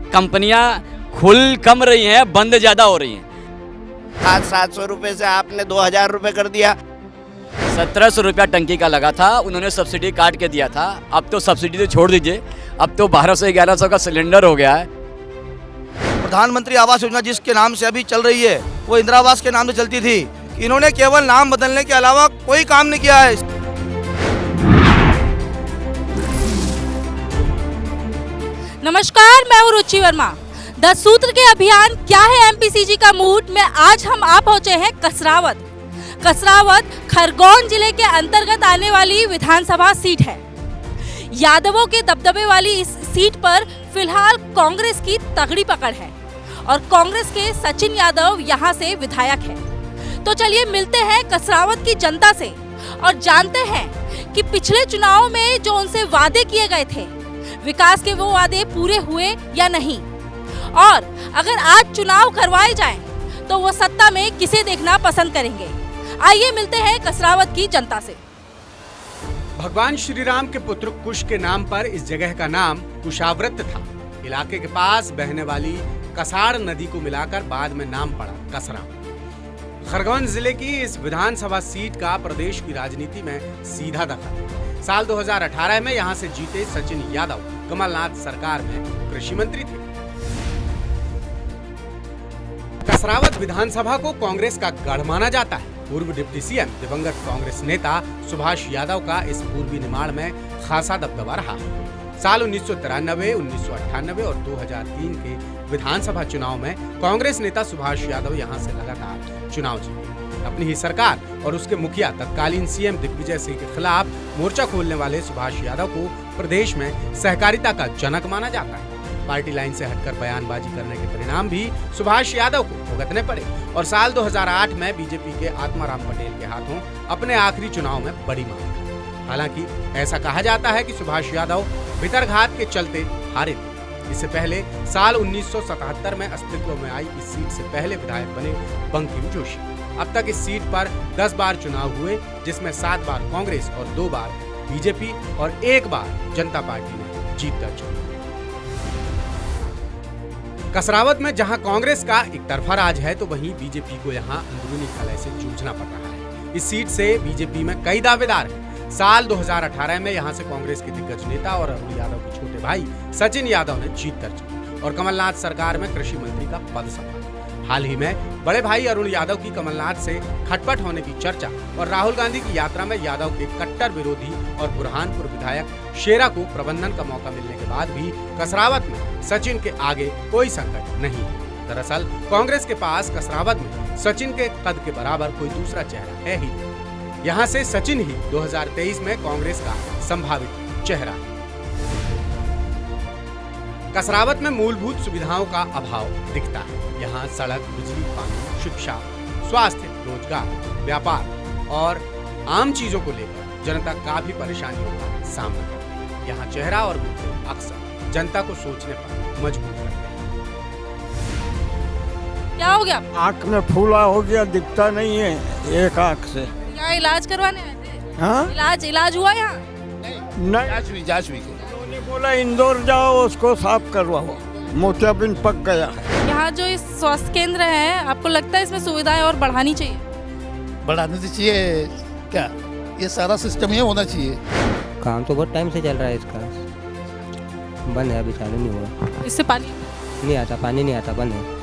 कंपनियां खुल कम रही हैं, बंद ज़्यादा हो रही हैं। आज 700 रुपये से आपने 2000 रुपये कर दिया। 1700 रुपया टंकी का लगा था, उन्होंने सब्सिडी काट के दिया था। अब तो सब्सिडी तो छोड़ दीजिए, अब तो 1200-1100 का सिलेंडर हो गया है। प्रधानमंत्री आवास योजना जिसके नाम से अभी चल रही है वो इंदिरा आवास के नाम से चलती थी। इन्होंने केवल नाम बदलने के अलावा कोई काम नहीं किया है। नमस्कार, मैं हूँ रुचि वर्मा। 10 सूत्र के अभियान क्या है एमपीसीजी का मूड में आज हम आ पहुंचे हैं कसरावद। कसरावद खरगोन जिले के अंतर्गत आने वाली विधानसभा सीट है। यादवों के दबदबे वाली इस सीट पर फिलहाल कांग्रेस की तगड़ी पकड़ है और कांग्रेस के सचिन यादव यहां से विधायक हैं। तो चलिए मिलते हैं कसरावद की जनता से और जानते हैं कि पिछले चुनाव में जो उनसे वादे किए गए थे, विकास के वो वादे पूरे हुए या नहीं, और अगर आज चुनाव करवाए जाएं तो वो सत्ता में किसे देखना पसंद करेंगे। आइए मिलते हैं कसरावद की जनता से। भगवान श्री राम के पुत्र कुश के नाम पर इस जगह का नाम कुशाव्रत था। इलाके के पास बहने वाली कसाड़ नदी को मिलाकर बाद में नाम पड़ा कसरा। खरगोन जिले की इस विधानसभा सीट का प्रदेश की राजनीति में सीधा दखल। साल 2018 में यहां से जीते सचिन यादव कमलनाथ सरकार में कृषि मंत्री थे। कसरावद विधानसभा को कांग्रेस का गढ़ माना जाता है। पूर्व डिप्टी सीएम दिवंगत कांग्रेस नेता सुभाष यादव का इस पूर्वी निमाड़ में खासा दबदबा रहा है। साल 1993, 1998 और 2003 के विधानसभा चुनाव में कांग्रेस नेता सुभाष यादव यहां से लगातार चुनाव जीते। अपनी ही सरकार और उसके मुखिया तत्कालीन सीएम दिग्विजय सिंह के खिलाफ मोर्चा खोलने वाले सुभाष यादव को प्रदेश में सहकारिता का जनक माना जाता है। पार्टी लाइन से हटकर बयानबाजी करने के परिणाम भी सुभाष यादव को भुगतने पड़े और साल 2008 में बीजेपी के आत्माराम पटेल के हाथों अपने आखिरी चुनाव में बड़ी मार। हालांकि ऐसा कहा जाता है कि सुभाष यादव भितरघात के चलते हारे थे। इससे पहले साल 1977 में अस्तित्व में आई इस सीट से पहले विधायक बने बंकिम जोशी। अब तक इस सीट पर 10 बार चुनाव हुए, जिसमें 7 बार कांग्रेस और 2 बार बीजेपी और 1 बार जनता पार्टी ने जीत दर्ज की। कसरावद में जहां कांग्रेस का एक तरफा राज है तो वहीं बीजेपी को यहां अंदरूनी कलह से जूझना पड़ रहा है। इस सीट से बीजेपी में कई दावेदार हैं। साल 2018 में यहां से कांग्रेस के दिग्गज नेता और अरुण यादव के छोटे भाई सचिन यादव ने जीत दर्ज की और कमलनाथ सरकार में कृषि मंत्री का पद संभाला। हाल ही में बड़े भाई अरुण यादव की कमलनाथ से खटपट होने की चर्चा और राहुल गांधी की यात्रा में यादव के कट्टर विरोधी और बुरहानपुर विधायक शेरा को प्रबंधन का मौका मिलने के बाद भी कसरावद में सचिन के आगे कोई संकट नहीं है। दरअसल कांग्रेस के पास कसरावद में सचिन के कद के बराबर कोई दूसरा चेहरा है ही नहीं। यहाँ से सचिन ही 2023 में कांग्रेस का संभावित चेहरा है। कसरावद में मूलभूत सुविधाओं का अभाव दिखता है। यहाँ सड़क, बिजली, पानी, शिक्षा, स्वास्थ्य, रोजगार, व्यापार और आम चीजों को लेकर जनता काफी परेशानियों का सामना करती है। यहाँ चेहरा और मुद्दे अक्सर जनता को सोचने पर मजबूर करते हैं। क्या हो गया? आँख में फूला हो गया, दिखता नहीं है एक आँख से। क्या इलाज करवाने आए थे? हाँ? इलाज हुआ यहाँ? नहीं, जांच हुई। उन्होंने बोला इंदौर जाओ, उसको साफ करवाओ, मोतियाबिंद पक गया है। यहाँ जो इस स्वास्थ्य केंद्र है, आपको लगता है इसमें सुविधाएं और बढ़ानी चाहिए? बढ़ानी तो चाहिए, क्या ये सारा सिस्टम ही होना चाहिए। काम तो बहुत टाइम से चल रहा है इसका, बंद है, अभी चालू नहीं हुआ। इससे पानी नहीं आता, पानी नहीं आता, बंद है।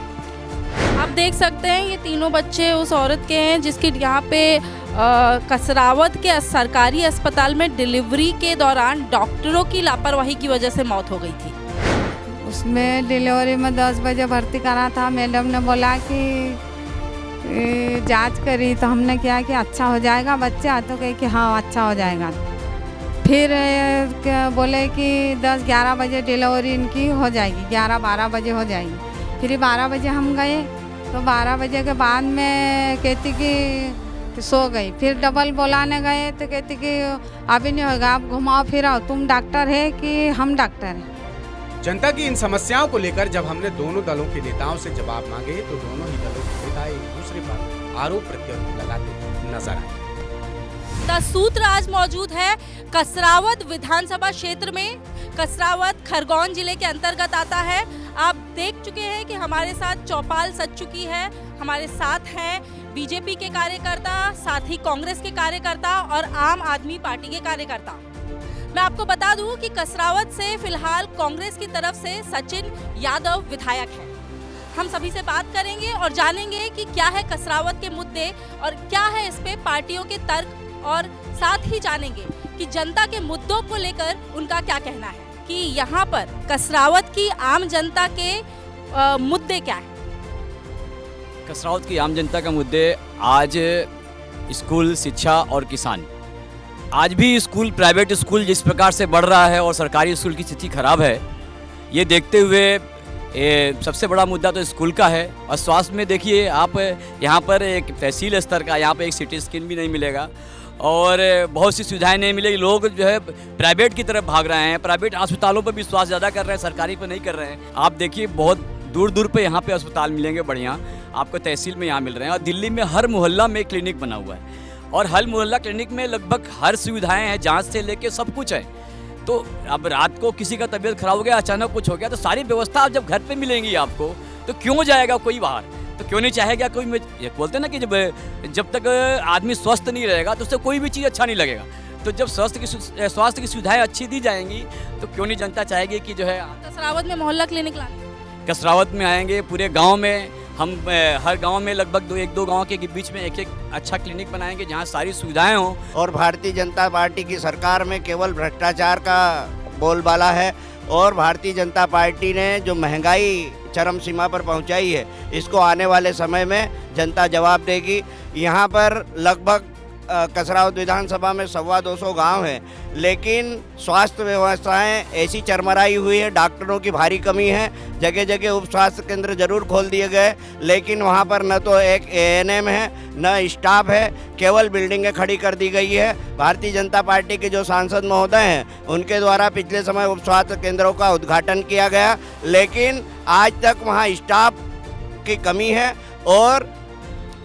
आप देख सकते हैं ये तीनों बच्चे उस औरत के हैं जिसकी यहाँ पे कसरावद के सरकारी अस्पताल में डिलीवरी के दौरान डॉक्टरों की लापरवाही की वजह से मौत हो गई थी। उसमें डिलीवरी में 10 बजे भर्ती करा था। मैडम ने बोला कि जांच करी तो हमने किया कि अच्छा हो जाएगा बच्चा, तो कहे कि हाँ अच्छा हो जाएगा। फिर बोले कि 10-11 बजे डिलीवरी इनकी हो जाएगी, 11-12 बजे हो जाएगी। फिर 12 बजे हम गए तो 12 बजे के बाद में कहती कि सो गई। फिर डबल बुलाने गए तो कहती कि अभी नहीं होगा, आप घुमाओ फिराओ, तुम डॉक्टर है कि हम डॉक्टर हैं। जनता की इन समस्याओं को लेकर जब हमने दोनों दलों के नेताओं से जवाब मांगे तो दोनों ही दलों के नेता एक दूसरे पर आरोप प्रत्यारोप लगाते नजर आए। 10 सूत्र आज मौजूद है कसरावद विधानसभा क्षेत्र में, कसरावद खरगोन जिले के अंतर्गत आता है। आप देख चुके हैं कि हमारे साथ चौपाल सज चुकी है। हमारे साथ हैं बीजेपी के कार्यकर्ता, साथ ही कांग्रेस के कार्यकर्ता और आम आदमी पार्टी के कार्यकर्ता। मैं आपको बता दूं कि कसरावद से फिलहाल कांग्रेस की तरफ से सचिन यादव विधायक है। हम सभी से बात करेंगे और जानेंगे कि क्या है कसरावद के मुद्दे और क्या है इस पे पार्टियों के तर्क, और साथ ही जानेंगे कि जनता के मुद्दों को लेकर उनका क्या कहना है, कि यहाँ पर कसरावद की आम जनता के मुद्दे क्या हैं। कसरावद की आम जनता का मुद्दे आज स्कूल, शिक्षा और किसान। आज भी स्कूल, प्राइवेट स्कूल जिस प्रकार से बढ़ रहा है और सरकारी स्कूल की स्थिति खराब है, ये देखते हुए सबसे बड़ा मुद्दा तो स्कूल का है। और स्वास्थ्य में देखिए आप, यहाँ पर एक तहसील स्तर का, यहाँ पर एक सिटी स्कैन भी नहीं मिलेगा और बहुत सी सुविधाएं नहीं मिलेगी। लोग जो है प्राइवेट की तरफ भाग रहे हैं, प्राइवेट अस्पतालों पर विश्वास ज़्यादा कर रहे हैं, सरकारी पर नहीं कर रहे हैं। आप देखिए बहुत दूर दूर पे यहाँ पे अस्पताल मिलेंगे बढ़िया, आपको तहसील में यहाँ मिल रहे हैं। और दिल्ली में हर मोहल्ला में क्लिनिक बना हुआ है और हर मोहल्ला क्लिनिक में लगभग हर सुविधाएं हैं, जांच से लेके सब कुछ है। तो अब रात को किसी का तबीयत खराब हो गया, अचानक कुछ हो गया, तो सारी व्यवस्था आप जब घर पे मिलेंगी आपको, तो क्यों जाएगा कोई बाहर? तो क्यों नहीं चाहेगा कोई? ये बोलते हैं ना कि जब तक आदमी स्वस्थ नहीं रहेगा तो उससे कोई भी चीज़ अच्छा नहीं लगेगा। तो जब स्वास्थ्य की सुविधाएं अच्छी दी जाएंगी तो क्यों नहीं जनता चाहेगी कि जो है कसरावद में मोहल्ला क्लिनिक लाने। कसरावद में आएंगे, पूरे गांव में हम हर गांव में लगभग एक दो गांव के बीच में एक अच्छा क्लिनिक बनाएंगे जहां सारी सुविधाएं हों। और भारतीय जनता पार्टी की सरकार में केवल भ्रष्टाचार का बोलबाला है और भारतीय जनता पार्टी ने जो महंगाई चरम सीमा पर पहुंचाई है, इसको आने वाले समय में जनता जवाब देगी। यहाँ पर लगभग कसरावद विधानसभा में 225 गांव हैं, लेकिन स्वास्थ्य व्यवस्थाएं ऐसी चरमराई हुई है, डॉक्टरों की भारी कमी है। जगह जगह उप स्वास्थ्य केंद्र जरूर खोल दिए गए, लेकिन वहां पर न तो एक एएनएम है न स्टाफ है, केवल बिल्डिंगें खड़ी कर दी गई है। भारतीय जनता पार्टी के जो सांसद महोदय हैं, उनके द्वारा पिछले समय उप स्वास्थ्य केंद्रों का उद्घाटन किया गया, लेकिन आज तक वहाँ स्टाफ की कमी है। और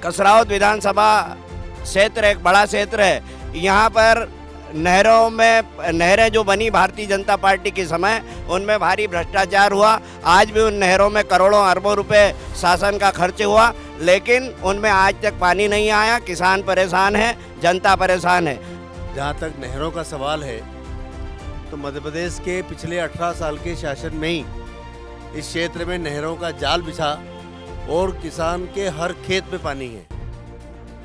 कसरावद विधानसभा क्षेत्र एक बड़ा क्षेत्र है, यहाँ पर नहरें जो बनी भारतीय जनता पार्टी के समय, उनमें भारी भ्रष्टाचार हुआ। आज भी उन नहरों में करोड़ों अरबों रुपए शासन का खर्च हुआ, लेकिन उनमें आज तक पानी नहीं आया। किसान परेशान है, जनता परेशान है। जहाँ तक नहरों का सवाल है, तो मध्य प्रदेश के पिछले 18 साल के शासन में ही इस क्षेत्र में नहरों का जाल बिछा और किसान के हर खेत में पानी है।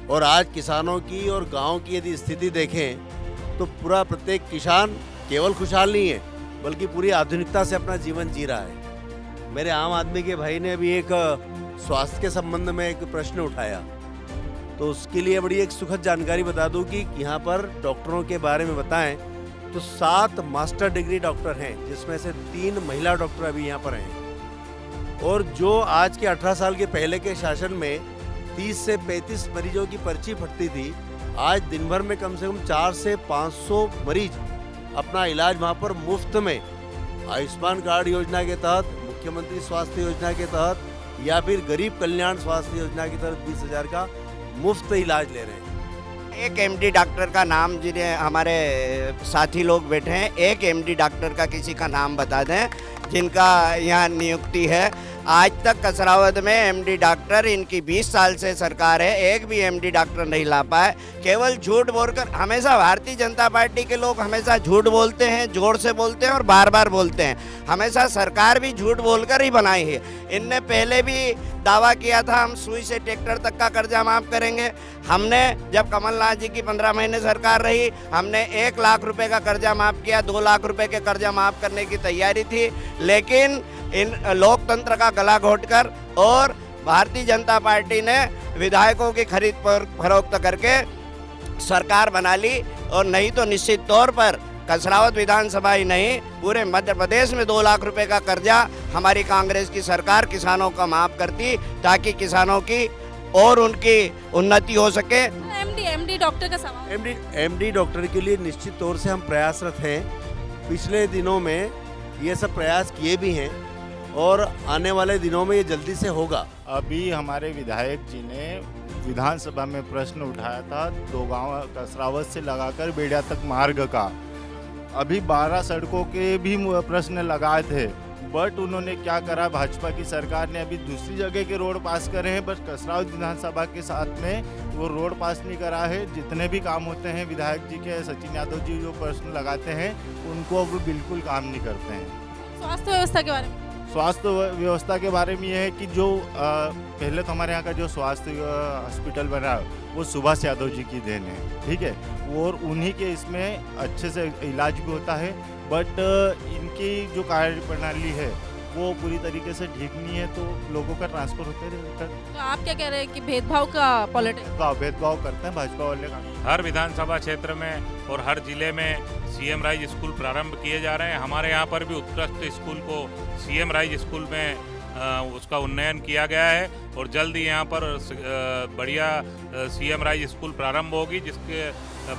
और आज किसानों की और गांव की यदि स्थिति देखें तो पूरा प्रत्येक किसान केवल खुशहाल नहीं है, बल्कि पूरी आधुनिकता से अपना जीवन जी रहा है। मेरे आम आदमी के भाई ने अभी एक स्वास्थ्य के संबंध में एक प्रश्न उठाया, तो उसके लिए बड़ी एक सुखद जानकारी बता दूं कि यहाँ पर डॉक्टरों के बारे में बताएं तो 7 मास्टर डिग्री डॉक्टर हैं, जिसमें से 3 महिला डॉक्टर अभी यहाँ पर हैं। और जो आज के 18 साल के पहले के शासन में 30 से 35 मरीजों की पर्ची फटती थी, आज दिन भर में कम से कम 400 से 500 मरीज अपना इलाज वहाँ पर मुफ्त में आयुष्मान कार्ड योजना के तहत, मुख्यमंत्री स्वास्थ्य योजना के तहत या फिर गरीब कल्याण स्वास्थ्य योजना के तहत 20,000 का मुफ्त इलाज ले रहे हैं। एक एमडी डॉक्टर का नाम, जिन्हें हमारे साथी लोग बैठे हैं, एक एमडी डॉक्टर का किसी का नाम बता दें जिनका यहाँ नियुक्ति है। आज तक कसरावद में एमडी डॉक्टर, इनकी 20 साल से सरकार है, एक भी एमडी डॉक्टर नहीं ला पाए। केवल झूठ बोलकर, हमेशा भारतीय जनता पार्टी के लोग हमेशा झूठ बोलते हैं, जोर से बोलते हैं और बार बार बोलते हैं। हमेशा सरकार भी झूठ बोलकर ही बनाई है। इनने पहले भी दावा किया था हम सुई से ट्रैक्टर तक का कर्जा माफ़ करेंगे। हमने जब कमलनाथ जी की 15 महीने सरकार रही, हमने 1 लाख रुपए का कर्जा माफ़ किया, 2 लाख रुपए के कर्जा माफ़ करने की तैयारी थी, लेकिन इन लोकतंत्र का गला घोटकर और भारतीय जनता पार्टी ने विधायकों की खरीद फरोख्त करके सरकार बना ली। और नहीं तो निश्चित तौर पर कसरावद विधानसभा ही नहीं, पूरे मध्य प्रदेश में 2 लाख रुपए का कर्जा हमारी कांग्रेस की सरकार किसानों का माफ़ करती, ताकि किसानों की और उनकी उन्नति हो सके। एमडी डॉक्टर का सवाल। एमडी डॉक्टर के लिए निश्चित तौर से हम प्रयासरत हैं। पिछले दिनों में ये सब प्रयास किए भी हैं और आने वाले दिनों में ये जल्दी से होगा। अभी हमारे विधायक जी ने विधानसभा में प्रश्न उठाया था 2 गांव कसरावद से लगाकर बेड़िया तक मार्ग का। अभी 12 सड़कों के भी प्रश्न लगाए थे, बट उन्होंने क्या करा, भाजपा की सरकार ने अभी दूसरी जगह के रोड पास करे हैं, बस कसरावद विधानसभा के साथ में वो रोड पास नहीं करा है। जितने भी काम होते हैं विधायक जी के, सचिन यादव जी जो प्रश्न लगाते हैं उनको अब बिल्कुल काम नहीं करते हैं। स्वास्थ्य व्यवस्था के बारे में स्वास्थ्य व्यवस्था के बारे में ये है कि जो पहले तो हमारे यहाँ का जो स्वास्थ्य हॉस्पिटल बना वो सुभाष यादव जी की देन है, ठीक है, और उन्हीं के इसमें अच्छे से इलाज भी होता है, बट इनकी जो कार्य प्रणाली है वो पूरी तरीके से ठीक नहीं है, तो लोगों का ट्रांसफर होते रहता है। तो आप क्या कह रहे हैं कि भेदभाव का पॉलिटिक्स भेदभाव करते हैं भाजपा वाले का। हर विधानसभा क्षेत्र में और हर जिले में सीएम राइज स्कूल प्रारंभ किए जा रहे हैं। हमारे यहाँ पर भी उत्कृष्ट स्कूल को सीएम राइज स्कूल में उसका उन्नयन किया गया है और जल्द ही यहाँ पर बढ़िया सीएम राइज स्कूल प्रारंभ होगी, जिसके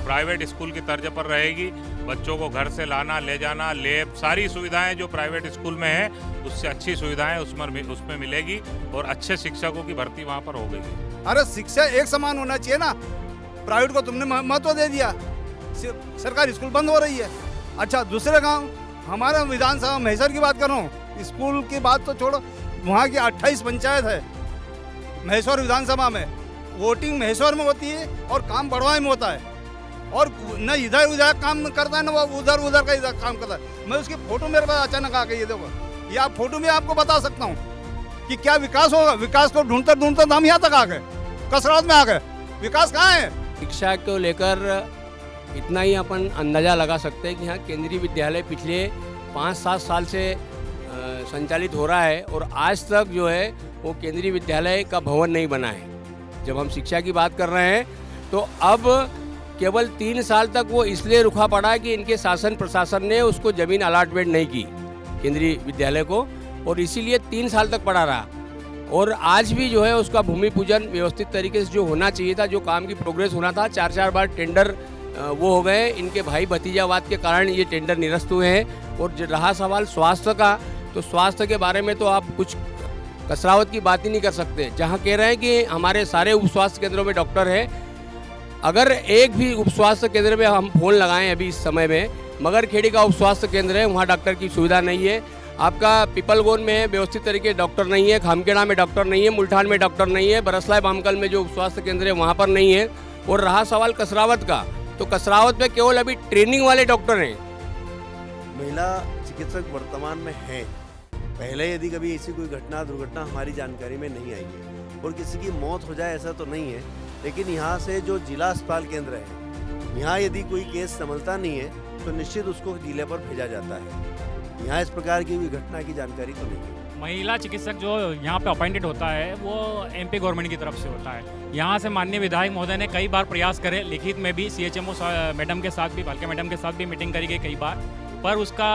प्राइवेट स्कूल की तर्ज पर रहेगी। बच्चों को घर से लाना ले जाना, लैब, सारी सुविधाएं जो प्राइवेट स्कूल में है उससे अच्छी सुविधाएं उसमें मिलेगी और अच्छे शिक्षकों की भर्ती वहाँ पर हो गई। अरे शिक्षा एक समान होना चाहिए ना, प्राइवेट को तुमने महत्व दे दिया, सरकारी स्कूल बंद हो रही है। अच्छा, दूसरे गांव, हमारे विधानसभा महेश्वर की बात कर रहा हूँ, स्कूल की बात तो छोड़ो, वहाँ की 28 पंचायत है महेश्वर विधानसभा में, वोटिंग महेश्वर में होती है और काम बड़वाई में होता है, और न इधर उधर काम करता है, न वो उधर उधर का इधर काम करता है। मैं उसकी फोटो मेरे पास अचानक आ गई है, देखो ये आप फोटो में आपको बता सकता हूँ कि क्या विकास होगा। विकास को ढूंढते ढूंढते हम यहाँ तक आ गए, कसरत में आ गए, विकास कहाँ है। शिक्षा को लेकर इतना ही अपन अंदाज़ा लगा सकते हैं कि यहाँ केंद्रीय विद्यालय पिछले 5-7 साल से संचालित हो रहा है और आज तक जो है वो केंद्रीय विद्यालय का भवन नहीं बना है। जब हम शिक्षा की बात कर रहे हैं तो अब केवल 3 साल तक वो इसलिए रुका पड़ा है कि इनके शासन प्रशासन ने उसको ज़मीन अलॉटमेंट नहीं की केंद्रीय विद्यालय को, और इसीलिए 3 साल तक पड़ा रहा। और आज भी जो है उसका भूमि पूजन व्यवस्थित तरीके से जो होना चाहिए था, जो काम की प्रोग्रेस होना था, 4-4 बार टेंडर वो हो गए। इनके भाई भतीजावाद के कारण ये टेंडर निरस्त हुए हैं। और रहा सवाल स्वास्थ्य का, तो स्वास्थ्य के बारे में तो आप कुछ कसरावत की बात ही नहीं कर सकते। जहाँ कह रहे हैं कि हमारे सारे उप स्वास्थ्य केंद्रों में डॉक्टर है, अगर एक भी उप स्वास्थ्य केंद्र में हम फोन लगाएं अभी इस समय में, मगरखेड़ी का उप स्वास्थ्य केंद्र है, वहाँ डॉक्टर की सुविधा नहीं है। आपका पिपलगोन में व्यवस्थित तरीके डॉक्टर नहीं है, खामखेड़ा में डॉक्टर नहीं है, मुल्ठान में डॉक्टर नहीं है, बरसलाई बामकल में जो उप स्वास्थ्य केंद्र है वहाँ पर नहीं है। और रहा सवाल कसरावत का, तो कसरावत में केवल अभी ट्रेनिंग वाले डॉक्टर हैं। महिला चिकित्सक वर्तमान में हैं। पहले यदि कभी ऐसी कोई दुर्घटना हमारी जानकारी में नहीं आई है और किसी की मौत हो जाए ऐसा तो नहीं है, लेकिन यहाँ से जो जिला अस्पताल केंद्र है, यहाँ यदि कोई केस संभलता नहीं है तो निश्चित उसको जिले पर भेजा जाता है। यहाँ इस प्रकार की कोई घटना की जानकारी तो नहीं है। महिला चिकित्सक जो यहाँ पे अपॉइंटेड होता है वो एमपी गवर्नमेंट की तरफ से होता है। यहाँ से माननीय विधायक महोदय ने कई बार प्रयास करे, लिखित में भी CHMO मैडम के साथ भी, भालके मैडम के साथ भी मीटिंग करी गई कई बार, पर उसका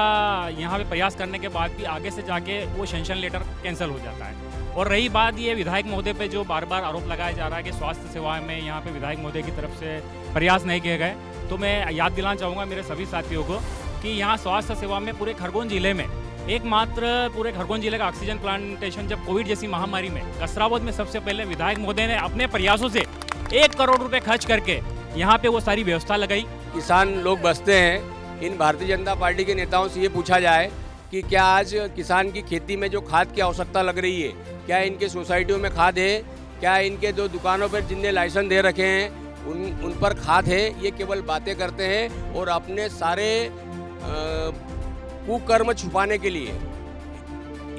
यहाँ पे प्रयास करने के बाद भी आगे से जाके वो सेंक्शन लेटर कैंसिल हो जाता है। और रही बात ये विधायक महोदय पे जो बार बार आरोप लगाया जा रहा है कि स्वास्थ्य सेवा में यहाँ पे विधायक महोदय की तरफ से प्रयास नहीं किए गए, तो मैं याद दिलाना चाहूँगा मेरे सभी साथियों को कि यहाँ स्वास्थ्य सेवा में पूरे खरगोन जिले में एकमात्र पूरे खरगोन जिले का ऑक्सीजन प्लांटेशन जब कोविड जैसी महामारी में कसरावद में सबसे पहले विधायक महोदय ने अपने प्रयासों से 1 करोड़ रुपए खर्च करके यहाँ पे वो सारी व्यवस्था लगाई। किसान लोग बसते हैं, इन भारतीय जनता पार्टी के नेताओं से ये पूछा जाए कि क्या आज किसान की खेती में जो खाद की आवश्यकता लग रही है, क्या इनके सोसाइटियों में खाद है, क्या इनके जो दुकानों पर जिनने लाइसेंस दे रखे हैं उन पर खाद है। ये केवल बातें करते हैं और अपने सारे कुकर्म छुपाने के लिए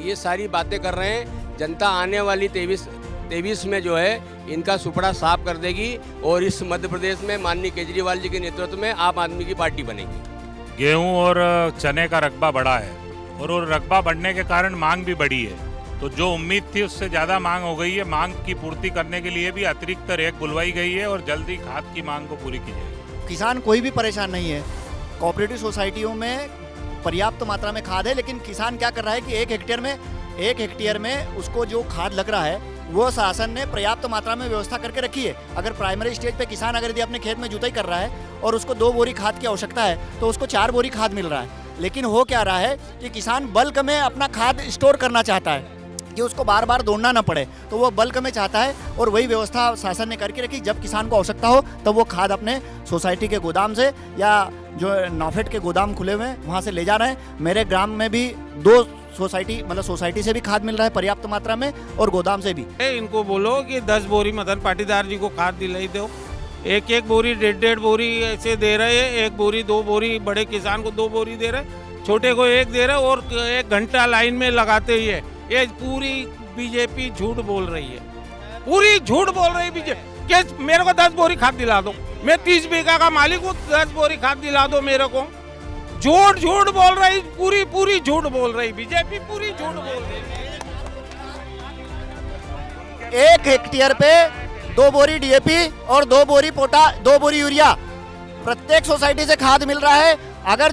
ये सारी बातें कर रहे हैं। जनता आने वाली 23 में जो है इनका सुपड़ा साफ कर देगी और इस मध्य प्रदेश में माननीय केजरीवाल जी के नेतृत्व में आम आदमी की पार्टी बनेगी। गेहूं और चने का रकबा बढ़ा है और वो रकबा बढ़ने के कारण मांग भी बढ़ी है, तो जो उम्मीद थी उससे ज़्यादा मांग हो गई है। मांग की पूर्ति करने के लिए भी अतिरिक्त रेक बुलवाई गई है और जल्दी खाद की मांग को पूरी की जाएगी। किसान कोई भी परेशान नहीं है, कोऑपरेटिव सोसाइटियों में पर्याप्त मात्रा में खाद है, लेकिन किसान क्या कर रहा है कि 1 हेक्टेयर में उसको जो खाद लग रहा है वो शासन ने पर्याप्त मात्रा में व्यवस्था करके रखी है। अगर प्राइमरी स्टेज पे किसान अगर यदि अपने खेत में जुताई कर रहा है और उसको 2 बोरी खाद की आवश्यकता है तो उसको 4 बोरी खाद मिल रहा है। लेकिन हो क्या रहा है कि किसान बल्क में अपना खाद स्टोर करना चाहता है, कि उसको बार बार दौड़ना ना पड़े, तो वो बल्क में चाहता है और वही व्यवस्था शासन ने करके रखी। जब किसान को आवश्यकता हो तब वो खाद अपने सोसाइटी के गोदाम से या जो नॉफेड के गोदाम खुले हुए हैं वहाँ से ले जा रहे हैं। मेरे ग्राम में भी 2 सोसाइटी से भी खाद मिल रहा है पर्याप्त मात्रा में और गोदाम से भी। इनको बोलो कि 10 बोरी मदन पाटीदार जी को खाद दिलाई दो, एक बोरी 1.5 बोरी ऐसे दे रहे हैं, 1 बोरी 2 बोरी, बड़े किसान को 2 बोरी दे रहे, छोटे को 1 दे रहे और 1 घंटा लाइन में लगाते ही है। ये पूरी बीजेपी झूठ बोल रही है, पूरी झूठ बोल रही है बीजेपी। कि मेरे को 10 बोरी खाद दिला दो, मैं 30 बीघा का मालिक हूँ, 10 बोरी खाद दिला दो मेरे को। झूठ बोल रही, पूरी झूठ बोल रही बीजेपी, पूरी झूठ बोल रही। 1 हेक्टेयर पे 2 बोरी डीएपी और 2 बोरी दो बोरी यूरिया प्रत्येक सोसाइटी से खाद मिल रहा है। अगर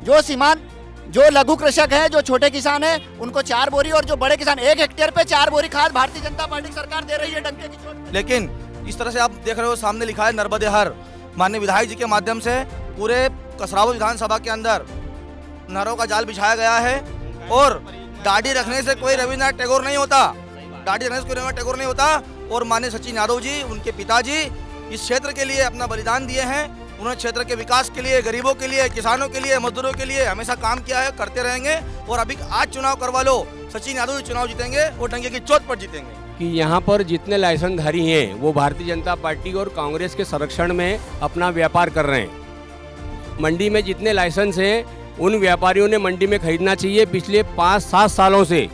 जो सीमांत जो लघु कृषक है, जो छोटे किसान है, उनको 4 बोरी और जो बड़े किसान 1 हेक्टेयर पे 4 बोरी खाद भारतीय जनता पार्टी सरकार दे रही है डंके की चोट। लेकिन इस तरह से आप देख रहे हो, सामने लिखा है नर्मदे हर। माननीय विधायक जी के माध्यम से पूरे कसरावद विधानसभा के अंदर नहरों का जाल बिछाया गया है और दाढ़ी रखने से कोई रविन्द्रनाथ टैगोर नहीं होता, दाढ़ी रखने से कोई रविन्द्रनाथ टैगोर नहीं होता। और माननीय सचिन यादव जी, उनके पिताजी इस क्षेत्र के लिए अपना बलिदान दिए हैं। उन्होंने क्षेत्र के विकास के लिए, गरीबों के लिए, किसानों के लिए, मजदूरों के लिए हमेशा काम किया है, करते रहेंगे। और अभी आज चुनाव करवा लो, सचिन यादव जी चुनाव जीतेंगे और डंके की चोट पर जीतेंगे। कि यहाँ पर जितने लाइसेंसधारी हैं वो भारतीय जनता पार्टी और कांग्रेस के संरक्षण में अपना व्यापार कर रहे हैं। मंडी में जितने लाइसेंस हैं उन व्यापारियों ने मंडी में खरीदना चाहिए। पिछले 5-7 सालों से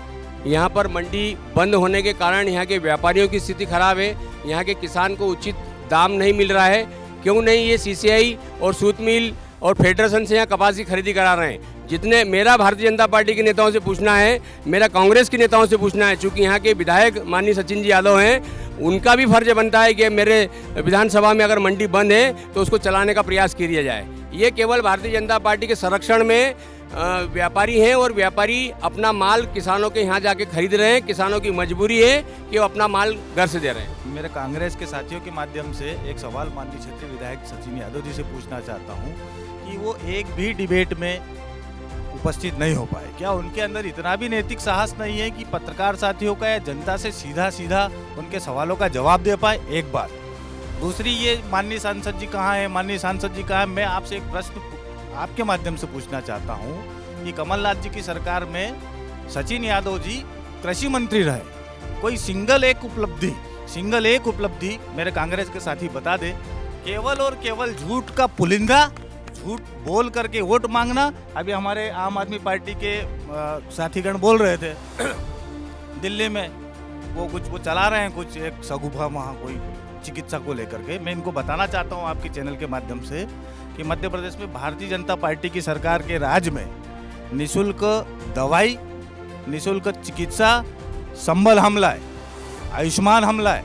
यहाँ पर मंडी बंद होने के कारण यहाँ के व्यापारियों की स्थिति खराब है। यहाँ के किसान को उचित दाम नहीं मिल रहा है। क्यों नहीं ये सीसीआई और सूत मिल और फेडरेशन से यहाँ कपास की खरीदी करा रहे हैं। जितने मेरा भारतीय जनता पार्टी के नेताओं से पूछना है, मेरा कांग्रेस के नेताओं से पूछना है, चूँकि यहाँ के विधायक माननीय सचिन जी यादव हैं, उनका भी फर्ज बनता है कि मेरे विधानसभा में अगर मंडी बंद है तो उसको चलाने का प्रयास किया जाए। ये केवल भारतीय जनता पार्टी के संरक्षण में व्यापारी हैं और व्यापारी अपना माल किसानों के यहाँ जाके खरीद रहे हैं। किसानों की मजबूरी है कि वो अपना माल घर से दे रहे हैं। मेरे कांग्रेस के साथियों के माध्यम से एक सवाल माननीय क्षेत्रीय विधायक सचिन यादव जी से पूछना चाहता हूँ कि वो एक भी डिबेट में उपस्थित नहीं हो पाए। क्या उनके अंदर इतना भी नैतिक साहस नहीं है कि पत्रकार साथियों का या जनता से सीधा उनके सवालों का जवाब दे पाए? एक बात। दूसरी, ये माननीय सांसद जी कहाँ हैं, माननीय सांसद जी कहाँ हैं? मैं आपसे एक प्रश्न आपके माध्यम से पूछना चाहता हूँ कि कमलनाथ जी की सरकार में सचिन यादव जी कृषि मंत्री रहे, कोई सिंगल एक उपलब्धि मेरे कांग्रेस के साथी बता दे। केवल और केवल झूठ का पुलिंदा, झूठ बोल करके वोट मांगना। अभी हमारे आम आदमी पार्टी के साथीगण बोल रहे थे दिल्ली में वो चला रहे हैं कुछ एक सगुफा वहाँ कोई चिकित्सा को लेकर के। मैं इनको बताना चाहता हूँ आपके चैनल के माध्यम से कि मध्य प्रदेश में भारतीय जनता पार्टी की सरकार के राज में निःशुल्क दवाई, निःशुल्क चिकित्सा, संबल हमला है, आयुष्मान हमला है,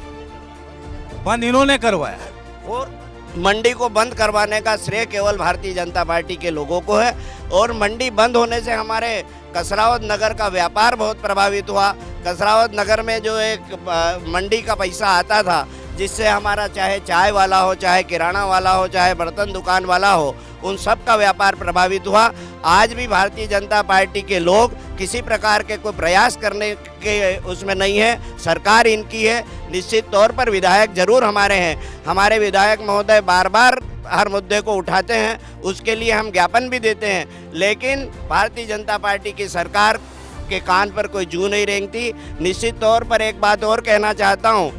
बंद इन्होंने करवाया है। और मंडी को बंद करवाने का श्रेय केवल भारतीय जनता पार्टी के लोगों को है। और मंडी बंद होने से हमारे कसरावद नगर का व्यापार बहुत प्रभावित हुआ। कसरावद नगर में जो एक मंडी का पैसा आता था, जिससे हमारा चाहे चाय वाला हो, चाहे किराना वाला हो, चाहे बर्तन दुकान वाला हो, उन सब का व्यापार प्रभावित हुआ। आज भी भारतीय जनता पार्टी के लोग किसी प्रकार के कोई प्रयास करने के उसमें नहीं है। सरकार इनकी है। निश्चित तौर पर विधायक जरूर हमारे हैं। हमारे विधायक महोदय बार बार हर मुद्दे को उठाते हैं, उसके लिए हम ज्ञापन भी देते हैं, लेकिन भारतीय जनता पार्टी की सरकार के कान पर कोई जू नहीं रेंगती। निश्चित तौर पर एक बात और कहना चाहता हूँ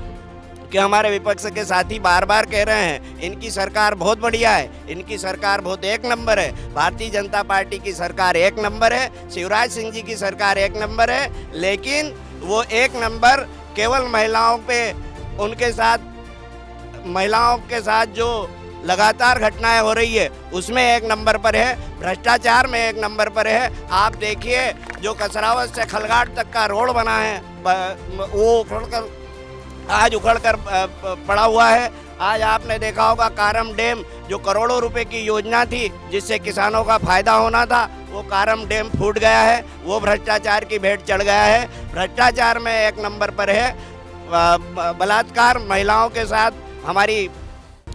कि हमारे विपक्ष के साथी बार बार कह रहे हैं इनकी सरकार बहुत बढ़िया है, इनकी सरकार बहुत 1 नंबर है। भारतीय जनता पार्टी की सरकार 1 नंबर है, शिवराज सिंह जी की सरकार 1 नंबर है, लेकिन वो 1 नंबर केवल महिलाओं पे, उनके साथ महिलाओं के साथ जो लगातार घटनाएं हो रही है उसमें 1 नंबर पर है, भ्रष्टाचार में 1 नंबर पर है। आप देखिए जो कसरावद से खलगाट तक का रोड बना है वो आज उखड़ कर पड़ा हुआ है। आज आपने देखा होगा कारम डैम, जो करोड़ों रुपए की योजना थी जिससे किसानों का फायदा होना था, वो कारम डैम फूट गया है, वो भ्रष्टाचार की भेंट चढ़ गया है। भ्रष्टाचार में 1 नंबर पर है। बलात्कार महिलाओं के साथ, हमारी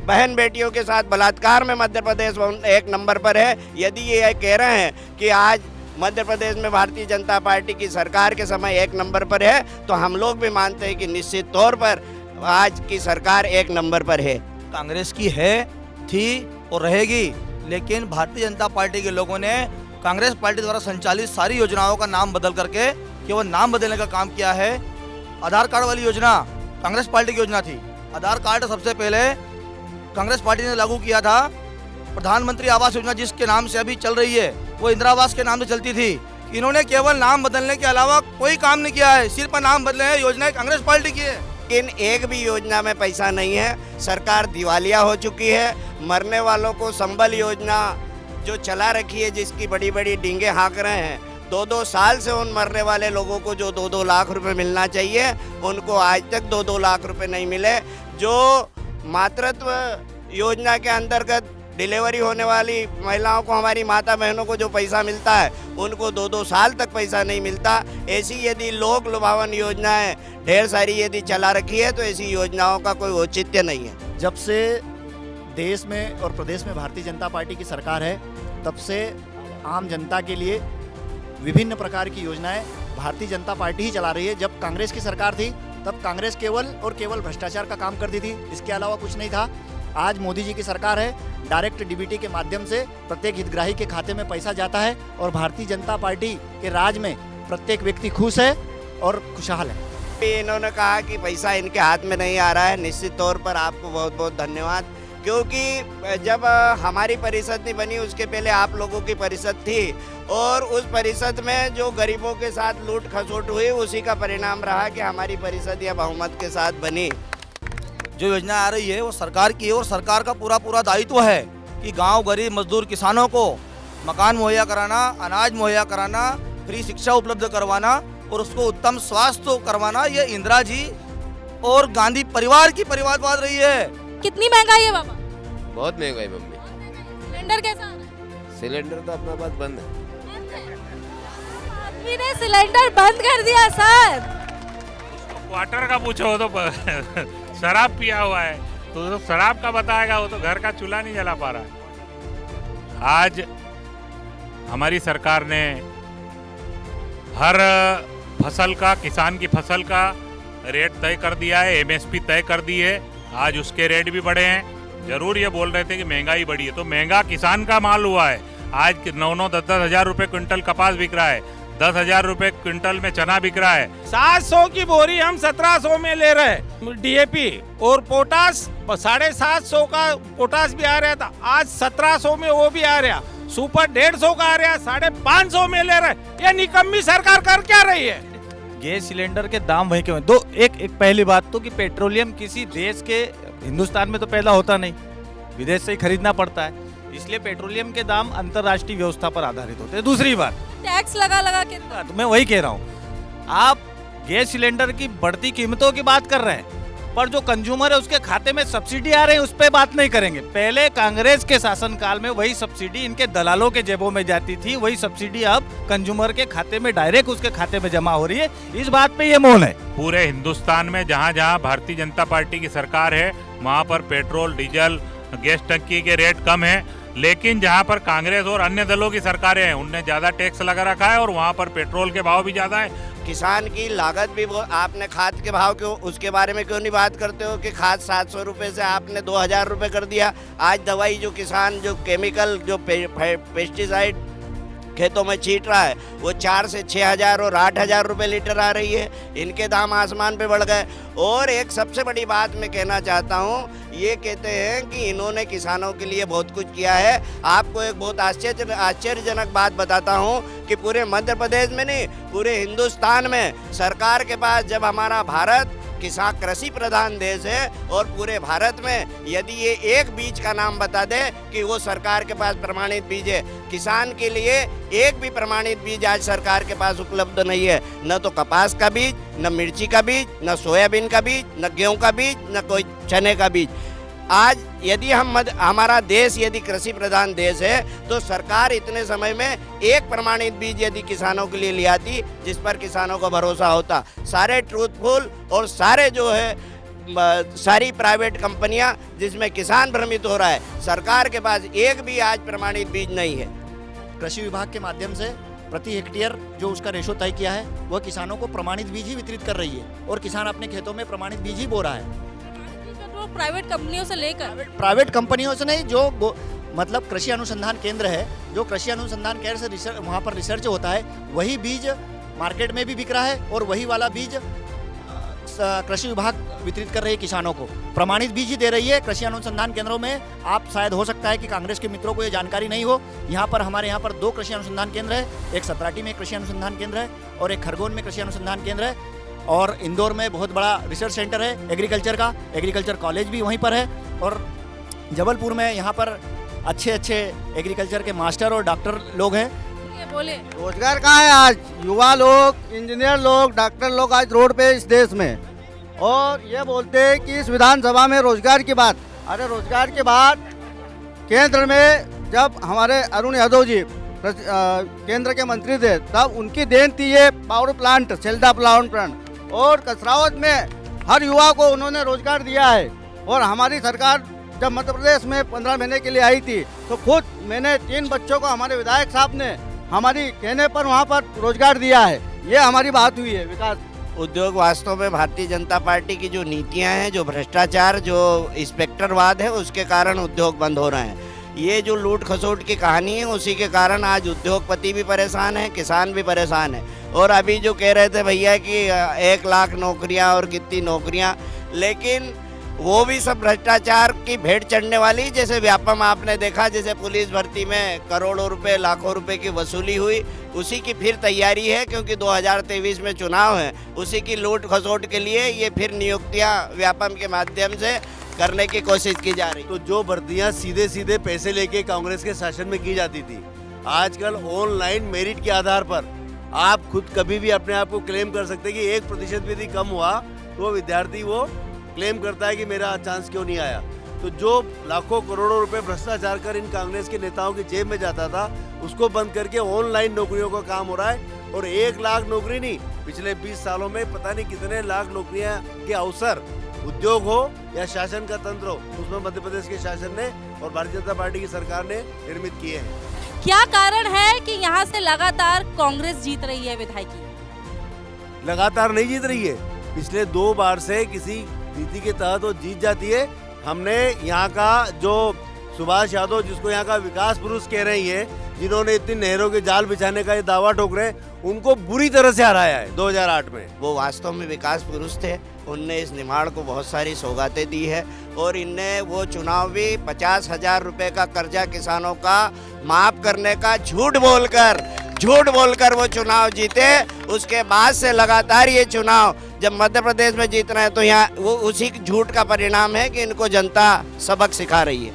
बहन बेटियों के साथ बलात्कार में मध्य प्रदेश 1 नंबर पर है। यदि ये कह रहे हैं कि आज मध्य प्रदेश में भारतीय जनता पार्टी की सरकार के समय 1 नंबर पर है, तो हम लोग भी मानते हैं कि निश्चित तौर पर आज की सरकार 1 नंबर पर है। कांग्रेस की है, थी और रहेगी, लेकिन भारतीय जनता पार्टी के लोगों ने कांग्रेस पार्टी द्वारा संचालित सारी योजनाओं का नाम बदल करके केवल नाम बदलने का काम किया है। आधार कार्ड वाली योजना कांग्रेस पार्टी की योजना थी। आधार कार्ड सबसे पहले कांग्रेस पार्टी ने लागू किया था। प्रधानमंत्री आवास योजना जिसके नाम से अभी चल रही है वो इंदिरा आवास के नाम से चलती थी। इन्होंने केवल नाम बदलने के अलावा कोई काम नहीं किया है, सिर्फ नाम बदले हैं। योजनाएं कांग्रेस पार्टी की है, लेकिन एक भी योजना में पैसा नहीं है। सरकार दिवालिया हो चुकी है। मरने वालों को संबल योजना जो चला रखी है, जिसकी बड़ी बड़ी डींगे हाँक रहे हैं, 2-2 साल से उन मरने वाले लोगों को जो 2-2 लाख रुपए मिलना चाहिए, उनको आज तक 2-2 लाख रुपए नहीं मिले। जो मातृत्व योजना के अंतर्गत डिलीवरी होने वाली महिलाओं को, हमारी माता बहनों को जो पैसा मिलता है, उनको 2-2 साल तक पैसा नहीं मिलता। ऐसी यदि लोक लुभावन योजनाएं ढेर सारी यदि चला रखी है, तो ऐसी योजनाओं का कोई औचित्य नहीं है। जब से देश में और प्रदेश में भारतीय जनता पार्टी की सरकार है, तब से आम जनता के लिए विभिन्न प्रकार की योजनाएं भारतीय जनता पार्टी ही चला रही है। जब कांग्रेस की सरकार थी, तब कांग्रेस केवल और केवल भ्रष्टाचार का काम करती थी, इसके अलावा कुछ नहीं था। आज मोदी जी की सरकार है, डायरेक्ट डीबीटी के माध्यम से प्रत्येक हितग्राही के खाते में पैसा जाता है और भारतीय जनता पार्टी के राज में प्रत्येक व्यक्ति खुश है और खुशहाल है। इन्होंने कहा कि पैसा इनके हाथ में नहीं आ रहा है। निश्चित तौर पर आपको बहुत बहुत धन्यवाद, क्योंकि जब हमारी परिषद नहीं बनी, उसके पहले आप लोगों की परिषद थी, और उस परिषद में जो गरीबों के साथ लूट खसोट हुई, उसी का परिणाम रहा कि हमारी परिषद या बहुमत के साथ बनी। जो योजना आ रही है वो सरकार की है और सरकार का पूरा दायित्व है कि गांव गरीब मजदूर किसानों को मकान मुहैया कराना, अनाज मुहैया कराना, फ्री शिक्षा उपलब्ध करवाना और उसको उत्तम स्वास्थ्य करवाना। ये इंदिरा जी और गांधी परिवार की परिवारवाद रही है। कितनी महंगाई है बाबा? बहुत महंगाई मम्मी। सिलेंडर कैसा आ रहा है? सिलेंडर तो अपना पास बंद है। आदमी ने सिलेंडर बंद कर दिया सर। क्वार्टर का पूछो तो शराब पिया हुआ है, तो शराब का बताएगा, वो तो घर का चूल्हा नहीं जला पा रहा है। आज हमारी सरकार ने हर फसल का, किसान की फसल का रेट तय कर दिया है, एमएसपी तय कर दी है। आज उसके रेट भी बढ़े हैं। जरूर ये बोल रहे थे कि महंगाई बढ़ी है, तो महंगा किसान का माल हुआ है। आज 9-9, 10-10 हजार रुपए क्विंटल कपास बिक रहा है, 10,000 रुपए क्विंटल में चना बिक रहा है। 700 की बोरी हम 1700 में ले रहे हैं। डीएपी और पोटास 750 का पोटास भी आ रहा था, आज 1700 में वो भी आ रहा। सुपर 150 का आ रहा, 550 में ले रहे। ये निकम्मी सरकार कर क्या रही है? गैस सिलेंडर के दाम वही क्यों है? एक पहली बात तो कि पेट्रोलियम किसी देश के, हिंदुस्तान में तो पैदा होता नहीं, विदेश से ही खरीदना पड़ता है, इसलिए पेट्रोलियम के दाम अंतर्राष्ट्रीय व्यवस्था पर आधारित होते हैं। दूसरी बात, टैक्स लगा के तो मैं वही कह रहा हूँ, आप गैस सिलेंडर की बढ़ती कीमतों की बात कर रहे हैं, पर जो कंज्यूमर है उसके खाते में सब्सिडी आ रही है, उस पर बात नहीं करेंगे। पहले कांग्रेस के शासनकाल में वही सब्सिडी इनके दलालों के जेबों में जाती थी, वही सब्सिडी अब कंज्यूमर के खाते में डायरेक्ट उसके खाते में जमा हो रही है। इस बात पे ये मौन है। पूरे हिंदुस्तान में जहाँ जहाँ भारतीय जनता पार्टी की सरकार है, वहाँ पर पेट्रोल, डीजल, गैस टंकी के रेट कम है, लेकिन जहाँ पर कांग्रेस और अन्य दलों की सरकारें हैं, उनने ज्यादा टैक्स लगा रखा है और वहाँ पर पेट्रोल के भाव भी ज्यादा है। किसान की लागत भी, आपने खाद के भाव क्यों, उसके बारे में क्यों नहीं बात करते हो कि खाद 700 रुपये से आपने 2000 रुपये कर दिया। आज दवाई जो किसान, जो केमिकल, जो पेस्टिसाइड खेतों में छीट रहा है, वो 4 से 6,000 और 8,000 रुपये लीटर आ रही है। इनके दाम आसमान पे बढ़ गए। और एक सबसे बड़ी बात मैं कहना चाहता हूँ, ये कहते हैं कि इन्होंने किसानों के लिए बहुत कुछ किया है। आपको एक बहुत आश्चर्यजनक बात बताता हूँ कि पूरे मध्य प्रदेश में नहीं, पूरे हिंदुस्तान में सरकार के पास, जब हमारा भारत किसान कृषि प्रधान देश है और पूरे भारत में यदि ये एक बीज का नाम बता दे कि वो सरकार के पास प्रमाणित बीज है, किसान के लिए एक भी प्रमाणित बीज आज सरकार के पास उपलब्ध नहीं है। न तो कपास का बीज, न मिर्ची का बीज, न सोयाबीन का बीज, न गेहूं का बीज, न कोई चने का बीज। आज यदि हमारा देश यदि कृषि प्रधान देश है, तो सरकार इतने समय में एक प्रमाणित बीज यदि किसानों के लिए ले आती, जिस पर किसानों को भरोसा होता। सारे ट्रूथफुल और सारे जो है सारी प्राइवेट कंपनियां जिसमें किसान भ्रमित हो रहा है, सरकार के पास एक भी आज प्रमाणित बीज नहीं है। कृषि विभाग के माध्यम से प्रति हेक्टेयर जो उसका रेशो तय किया है वह किसानों को प्रमाणित बीज ही वितरित कर रही है और किसान अपने खेतों में प्रमाणित बीज ही बो रहा है। तो प्राइवेट कंपनियों से लेकर प्राइवेट कंपनियों से नहीं, जो मतलब कृषि अनुसंधान केंद्र है, जो कृषि अनुसंधान केंद्र से वहाँ पर रिसर्च होता है, वही बीज मार्केट में भी बिक रहा है और वही वाला बीज कृषि विभाग वितरित कर रही है किसानों को, प्रमाणित बीज ही दे रही है कृषि अनुसंधान केंद्रों में। आप शायद हो सकता है कि कांग्रेस के मित्रों को ये जानकारी नहीं हो, यहाँ पर हमारे यहाँ पर 2 कृषि अनुसंधान केंद्र है, एक सतराटी में कृषि अनुसंधान केंद्र है और एक खरगोन में कृषि अनुसंधान केंद्र है, और इंदौर में बहुत बड़ा रिसर्च सेंटर है एग्रीकल्चर का, एग्रीकल्चर कॉलेज भी वहीं पर है, और जबलपुर में यहाँ पर अच्छे एग्रीकल्चर के मास्टर और डॉक्टर लोग हैं। बोले रोजगार कहाँ है आज? युवा लोग, इंजीनियर लोग, डॉक्टर लोग आज रोड पे इस देश में, और ये बोलते हैं कि इस विधानसभा में रोजगार की बात। अरे रोजगार की बात केंद्र में जब हमारे अरुण यादव जी केंद्र के मंत्री थे तब उनकी देन थी ये पावर प्लांट, सेल्दा पावर प्लांट, और कसरावत में हर युवा को उन्होंने रोजगार दिया है। और हमारी सरकार जब मध्य प्रदेश में 15 महीने के लिए आई थी तो खुद मैंने 3 बच्चों को हमारे विधायक साहब ने हमारी कहने पर वहाँ पर रोजगार दिया है। ये हमारी बात हुई है विकास। उद्योग वास्तव में भारतीय जनता पार्टी की जो नीतियां हैं, जो भ्रष्टाचार, जो इंस्पेक्टरवाद है, उसके कारण उद्योग बंद हो रहे हैं। ये जो लूट खसोट की कहानी है उसी के कारण आज उद्योगपति भी परेशान है, किसान भी परेशान है। और अभी जो कह रहे थे भैया कि 1 लाख नौकरियां और कितनी नौकरियां, लेकिन वो भी सब भ्रष्टाचार की भेंट चढ़ने वाली। जैसे व्यापम आपने देखा, जैसे पुलिस भर्ती में करोड़ों रुपए, लाखों रुपए की वसूली हुई, उसी की फिर तैयारी है क्योंकि 2023 में चुनाव है, उसी की लूट खसोट के लिए ये फिर नियुक्तियां व्यापम के माध्यम से करने की कोशिश की जा रही। तो जो भर्तियां सीधे पैसे लेके कांग्रेस के शासन में की जाती थी, आजकल ऑनलाइन मेरिट के आधार पर आप खुद कभी भी अपने आप को क्लेम कर सकते कि 1% भी यदि कम हुआ तो विद्यार्थी वो क्लेम करता है कि मेरा चांस क्यों नहीं आया। तो जो लाखों करोड़ों रुपए भ्रष्टाचार कर इन कांग्रेस के नेताओं की जेब में जाता था, उसको बंद करके ऑनलाइन नौकरियों का काम हो रहा है। और 1 लाख नौकरी नहीं, पिछले 20 सालों में पता नहीं कितने लाख नौकरियां के अवसर, उद्योग हो या शासन का तंत्र हो, उसमें मध्य प्रदेश के शासन ने और भारतीय जनता पार्टी की सरकार ने निर्मित किए हैं। क्या कारण है कि यहाँ से लगातार कांग्रेस जीत रही है विधायकी? लगातार नहीं जीत रही है, पिछले 2 बार से किसी नीति के तहत वो जीत जाती है। हमने यहाँ का जो सुभाष यादव, जिसको यहाँ का विकास पुरुष कह रही है, जिन्होंने इतनी नहरों के जाल बिछाने का ये दावा ठोक रहे हैं, उनको बुरी तरह से हराया है 2008 में। वो वास्तव में विकास पुरुष थे, उनने इस निमाड़ को बहुत सारी सौगातें दी है और इनने वो चुनाव भी 50,000 रुपए का कर्जा किसानों का माफ करने का झूठ बोलकर वो चुनाव जीते। उसके बाद से लगातार ये चुनाव जब मध्य प्रदेश में जीत रहे हैं तो यहाँ वो उसी झूठ का परिणाम है कि इनको जनता सबक सिखा रही है।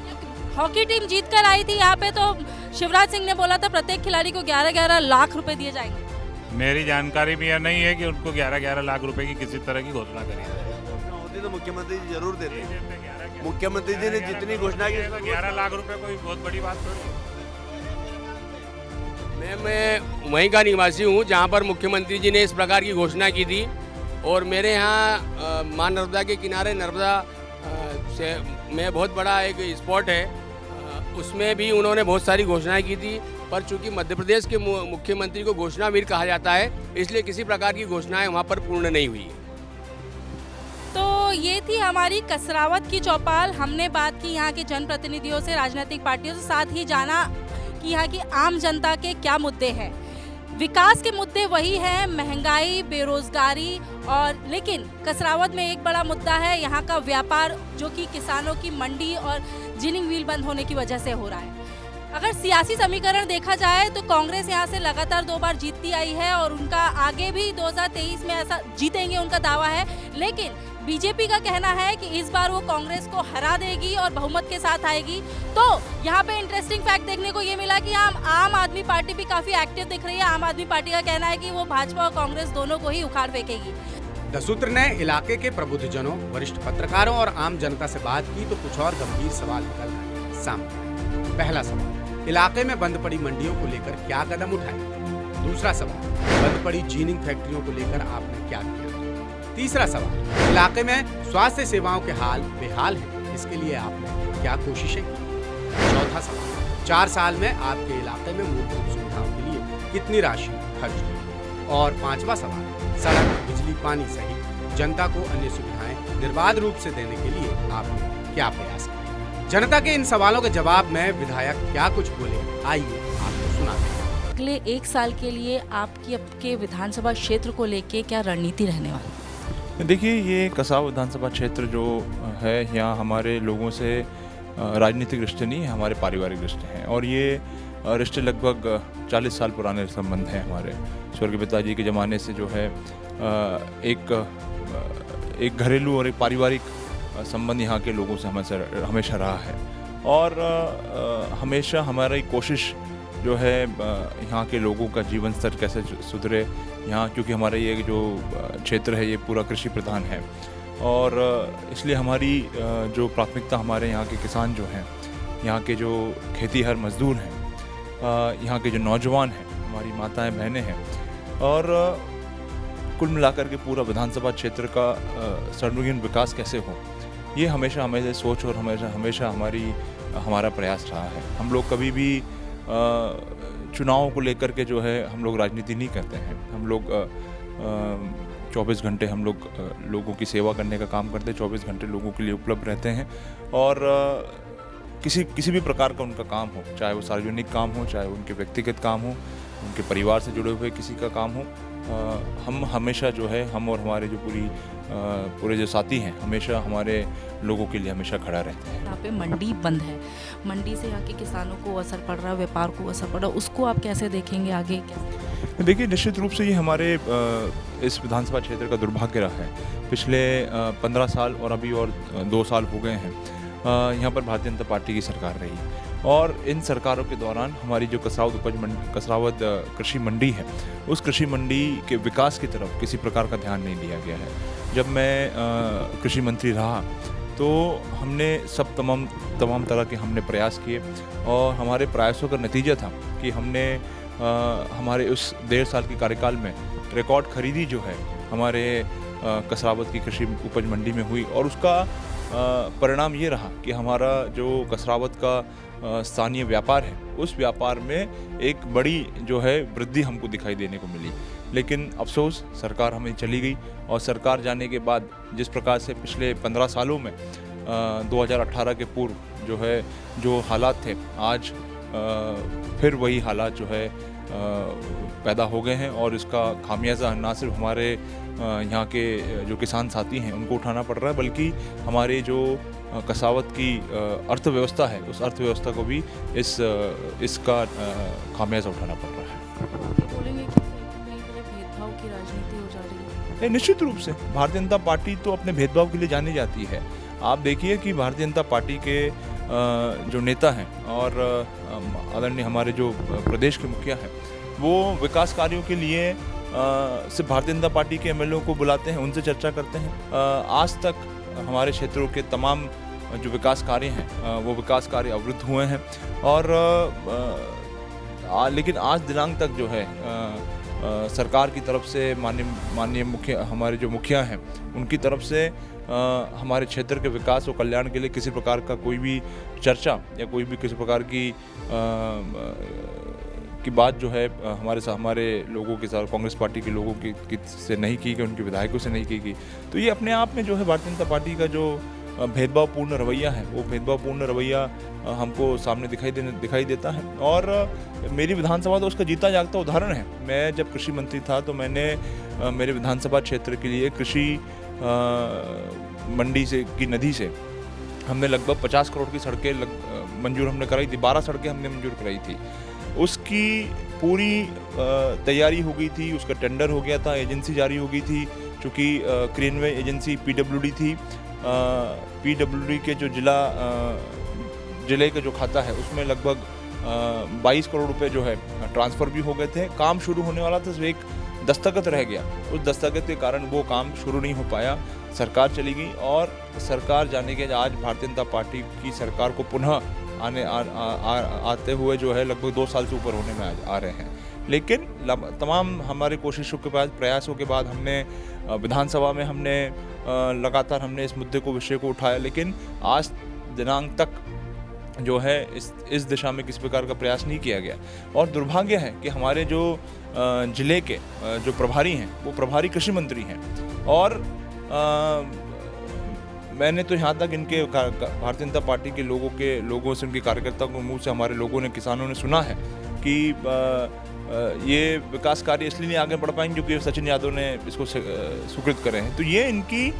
हॉकी टीम जीत कर आई थी यहाँ पे, तो शिवराज सिंह ने बोला था प्रत्येक खिलाड़ी को 11-11 लाख रुपए दिए जाएंगे। मेरी जानकारी में यह नहीं है कि उनको 11-11 लाख रुपए की किसी तरह की घोषणा करी है। होती तो मुख्यमंत्री जी जरूर देते। मुख्यमंत्री जी ने जितनी घोषणा की, 11 लाख रुपए कोई बहुत बड़ी बात थोड़ी। मैं वहीं का निवासी हूँ जहाँ पर मुख्यमंत्री जी ने इस प्रकार की घोषणा की थी। और मेरे यहाँ माँ नर्मदा के किनारे नर्मदा से में बहुत बड़ा एक स्पॉट है, उसमें भी उन्होंने बहुत सारी घोषणाएं की थी। पर चूंकि मध्य प्रदेश के मुख्यमंत्री को घोषणावीर कहा जाता है, इसलिए किसी प्रकार की घोषणाएं वहाँ पर पूर्ण नहीं हुई। तो ये थी हमारी कसरावत की चौपाल। हमने बात की यहाँ के जनप्रतिनिधियों से, राजनीतिक पार्टियों से, साथ ही जाना कि यहाँ की आम जनता के क्या मुद्दे हैं। विकास के मुद्दे वही हैं, महंगाई, बेरोजगारी, और लेकिन कसरावत में एक बड़ा मुद्दा है यहाँ का व्यापार, जो कि किसानों की मंडी और जिनिंग व्हील बंद होने की वजह से हो रहा है। अगर सियासी समीकरण देखा जाए तो कांग्रेस यहाँ से लगातार 2 बार जीतती आई है और उनका आगे भी 2023 में ऐसा जीतेंगे उनका दावा है। लेकिन बीजेपी का कहना है कि इस बार वो कांग्रेस को हरा देगी और बहुमत के साथ आएगी। तो यहाँ पे इंटरेस्टिंग फैक्ट देखने को ये मिला कि आम आदमी पार्टी भी काफी एक्टिव दिख रही है। आम आदमी पार्टी का कहना है कि वो भाजपा और कांग्रेस दोनों को ही उखाड़ फेंकेगी। द सूत्र ने इलाके के प्रबुद्धजनों, वरिष्ठ पत्रकारों और आम जनता से बात की तो कुछ और गंभीर सवाल निकल आए सामने। पहला सवाल, इलाके में बंद पड़ी मंडियों को लेकर क्या कदम उठाए? दूसरा सवाल, बंद पड़ी जीनिंग फैक्ट्रियों को लेकर आपने क्या किया? तीसरा सवाल, इलाके में स्वास्थ्य सेवाओं के हाल बेहाल है, इसके लिए आपने क्या कोशिशें की? चौथा सवाल, 4 साल में आपके इलाके में मूलभूत सुविधाओं के लिए कितनी राशि खर्च हुई? और 5वां सवाल, सड़क, बिजली, पानी सहित जनता को अन्य सुविधाएं निर्बाध रूप से देने के लिए आपने क्या प्रयास किए? जनता के इन सवालों के जवाब में विधायक क्या कुछ बोले, आइए आपको सुनाते हैं। अगले 1 साल के लिए आपके विधानसभा क्षेत्र को लेके क्या रणनीति रहने वाली? देखिए, ये कसाव विधानसभा क्षेत्र जो है, यहाँ हमारे लोगों से राजनीतिक रिश्ते नहीं है, हमारे पारिवारिक रिश्ते हैं। और ये रिश्ते लगभग 40 साल पुराने संबंध हैं हमारे। स्वर्गीय पिताजी के ज़माने से जो है एक घरेलू और एक पारिवारिक संबंध यहाँ के लोगों से हमेशा रहा है। और हमेशा हमारी कोशिश जो है यहाँ के लोगों का जीवन स्तर कैसे सुधरे यहाँ, क्योंकि हमारा ये जो क्षेत्र है ये पूरा कृषि प्रधान है। और इसलिए हमारी जो प्राथमिकता हमारे यहाँ के किसान जो हैं, यहाँ के जो खेतीहर मजदूर हैं, यहाँ के जो नौजवान हैं, हमारी माताएं बहनें हैं, और कुल मिलाकर के पूरा विधानसभा क्षेत्र का सर्वांगीण विकास कैसे हो, ये हमेशा हमें सोच और हमेशा हमारा प्रयास रहा है। हम लोग कभी भी चुनाव को लेकर के जो है हम लोग राजनीति नहीं करते हैं। हम लोग 24 घंटे हम लोग लोगों की सेवा करने का काम करते हैं, 24 घंटे लोगों के लिए उपलब्ध रहते हैं। और किसी भी प्रकार का उनका काम हो, चाहे वो सार्वजनिक काम हो, चाहे उनके व्यक्तिगत काम हो, उनके परिवार से जुड़े हुए किसी का काम हो, हम हमेशा जो है, हम और हमारे जो पूरे जो साथी हैं, हमेशा हमारे लोगों के लिए हमेशा खड़ा रहते हैं। यहाँ पे मंडी बंद है, मंडी से यहाँ के किसानों को असर पड़ रहा है, व्यापार को असर पड़ रहा है, उसको आप कैसे देखेंगे आगे? देखिए, निश्चित रूप से ये हमारे इस विधानसभा क्षेत्र का दुर्भाग्य रहा है। पिछले 15 साल और अभी और 2 साल हो गए हैं यहाँ पर भारतीय जनता पार्टी की सरकार रही, और इन सरकारों के दौरान हमारी जो कसरावद कृषि मंडी है, उस कृषि मंडी के विकास की तरफ किसी प्रकार का ध्यान नहीं दिया गया है। जब मैं कृषि मंत्री रहा तो हमने तमाम तरह के हमने प्रयास किए, और हमारे प्रयासों का नतीजा था कि हमने हमारे उस 1.5 साल के कार्यकाल में रिकॉर्ड खरीदी जो है हमारे कसरावद की कृषि उपज मंडी में हुई। और उसका परिणाम ये रहा कि हमारा जो कसरावद का स्थानीय व्यापार है, उस व्यापार में एक बड़ी जो है वृद्धि हमको दिखाई देने को मिली। लेकिन अफसोस, सरकार हमें चली गई, और सरकार जाने के बाद जिस प्रकार से पिछले 15 सालों में 2018 के पूर्व जो है जो हालात थे, आज फिर वही हालात जो है पैदा हो गए हैं। और इसका खामियाजा ना सिर्फ हमारे यहाँ के जो किसान साथी हैं उनको उठाना पड़ रहा है, बल्कि हमारे जो कसावत की अर्थव्यवस्था है, उस अर्थव्यवस्था को भी इसका खामियाजा उठाना पड़ रहा है। बोलेंगे कि भेदभाव की राजनीति हो जा रही है? निश्चित रूप से भारतीय जनता पार्टी तो अपने भेदभाव के लिए जानी जाती है। आप देखिए कि भारतीय जनता पार्टी के जो नेता हैं और आदरणीय हमारे जो प्रदेश के मुखिया हैं, वो विकास कार्यों के लिए सिर्फ भारतीय जनता पार्टी के एमएलए को बुलाते हैं, उनसे चर्चा करते हैं। आज तक हमारे क्षेत्रों के तमाम जो विकास कार्य हैं वो विकास कार्य अवरुद्ध हुए हैं। और लेकिन आज दिनांक तक जो है सरकार की तरफ से माननीय हमारे जो मुखिया हैं उनकी तरफ से हमारे क्षेत्र के विकास और कल्याण के लिए किसी प्रकार का कोई भी चर्चा या कोई भी किसी प्रकार की बात जो है हमारे लोगों के साथ, कांग्रेस पार्टी के लोगों की से नहीं की गई, उनके विधायकों से नहीं की गई। तो ये अपने आप में जो है भारतीय जनता पार्टी का जो भेदभावपूर्ण रवैया है, वो भेदभावपूर्ण रवैया हमको सामने दिखाई देता है। और मेरी विधानसभा तो उसका जीता जागता उदाहरण है। मैं जब कृषि मंत्री था तो मैंने मेरे विधानसभा क्षेत्र के लिए कृषि मंडी से की नदी से हमने लगभग 50 करोड़ की सड़कें मंजूर हमने कराई थी। 12 सड़कें हमने मंजूर कराई थी। उसकी पूरी तैयारी हो गई थी, उसका टेंडर हो गया था, एजेंसी जारी हो गई थी। चूँकि क्रियान्वयन एजेंसी PWD थी, PWD के जो जिले का जो खाता है उसमें लगभग 22 करोड़ रुपए जो है ट्रांसफ़र भी हो गए थे। काम शुरू होने वाला था, सिर्फ एक दस्तखत रह गया। उस दस्तखत के कारण वो काम शुरू नहीं हो पाया, सरकार चली गई। और सरकार जाने के आज भारतीय जनता पार्टी की सरकार को पुनः आते हुए जो है लगभग 2 साल से ऊपर होने में आ रहे हैं। लेकिन तमाम हमारे कोशिशों के बाद, प्रयासों के बाद हमने विधानसभा में लगातार हमने इस मुद्दे को, विषय को उठाया। लेकिन आज दिनांक तक जो है इस दिशा में किसी प्रकार का प्रयास नहीं किया गया। और दुर्भाग्य है कि हमारे जो जिले के जो प्रभारी हैं वो प्रभारी कृषि मंत्री हैं। और मैंने तो यहाँ तक इनके भारतीय जनता पार्टी के लोगों से, उनके कार्यकर्ताओं के मुंह से, हमारे लोगों ने, किसानों ने सुना है कि ये विकास कार्य इसलिए नहीं आगे बढ़ पाएंगे क्योंकि सचिन यादव ने इसको स्वीकृत करे हैं। तो ये इनकी